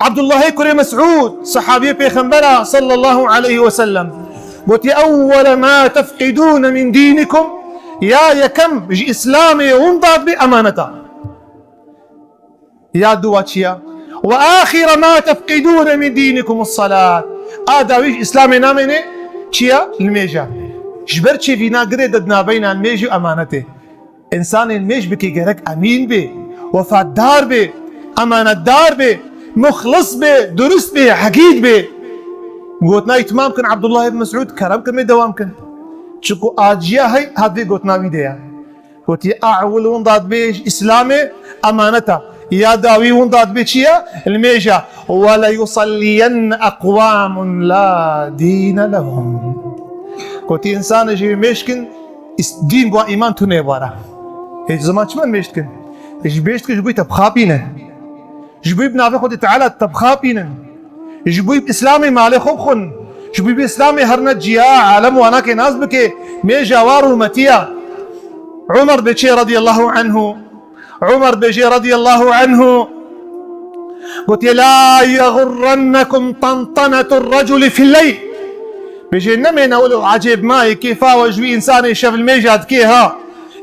عبد الله كريم مسعود صحابي بيغمبره صلى الله عليه وسلم قلت أول ما تفقدون من دينكم يا يكم إسلامي وانضاد بأمانته يا دواتشيا وآخر ما تفقدون من دينكم الصلاة آداويش إسلامي نامني چيا الميجا جبرتشي فينا قريدنا بين الميجي وأمانته إنسان الميج بكي جرك أمين بي وفادار بي أمانة دار بي مخلص بي درست بي حقيق بي قوتنا اتمام كن عبد الله بن مسعود كرم كن دوام كن شكو آجيا هاي هذي قوتنا بيديا قوتي أعول ونداد بيش إسلامي أمانته يا داوي ونداد بيشيا الميجا ولا يصلين أقوام لا دين لهم قوتي إنسان يجي ميشكن دين بوا إيمان تونه بارا هيج زمان شمن ميشكن هيج بيشكن جبوي تبخابينه جبوي بنافي خود تعالى تبخابينه جبوي بإسلامي مالي خوبخن جبوي بإسلامي هرنا جيا عالم وانا كي ناس بكي ميجا وارو متيا عمر بيشي رضي الله عنه عمر بيجي رضي الله عنه قلت لا يغرنكم طنطنة الرجل في الليل بيجي نمينا ولو عجيب ماي كيفا وجوي إنسان يشاف الميجاد كيها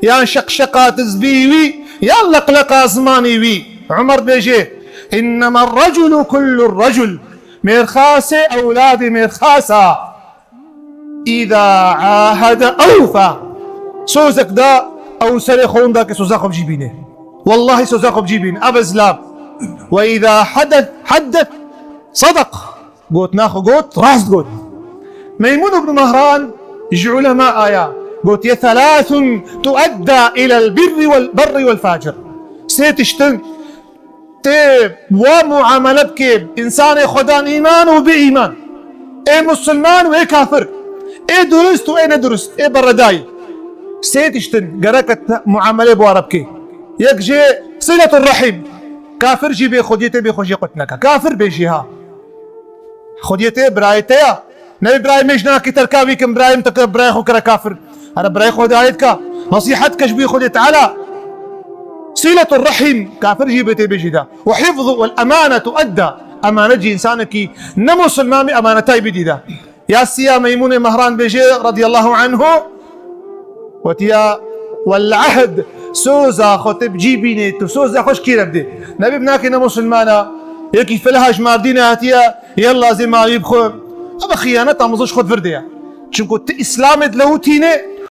يا شقشقات زبيوي يا لقلقة زمانيوي عمر بيجي إنما الرجل كل الرجل مرخاسة أولادي مرخاسة إذا عاهد أوفى سوزك دا أو سريخون دا كسوزاقه بجيبينه والله سوزاقه بجيبينه أبزلاب وإذا حدث صدق قوت ناخو قوت راس قوت ميمون بن مهران يجعل علماء آية قلت يا ثلاث تؤدى إلى البر والفاجر سيتشتن تيب ومعاملة بكيب إنسان خدان إيمان وبإيمان إيه مسلمان وإيه كافر إيه درست وإيه ندرست إيه برداي سيتشتن قرأت معاملة بواربكي يكجي صلة الرحم كافر جي بخديته بخوشي قتنك كافر بيجيها خديته برايته نبي براي مجنا كي تركابي كم برايم تك براي خو كرا كافر هذا براي خو دايتك نصيحتك جبي خدي تعالى صلة الرحم كافر جيبته بجدا وحفظ والأمانة تؤدى أمانة جي إنسانك نمس المامي أمانتاي بديدا يا سيا ميمون مهران بيجي رضي الله عنه وتيا والعهد سوزا خطب جيبيني تسوزا خوش كي ردي نبي بناكي نمس المانا يكي فلهاش ماردينا هاتيا يلا زي ما يبخو أبا خيانة مزوش خد فرديا شنكو إسلامت له تيني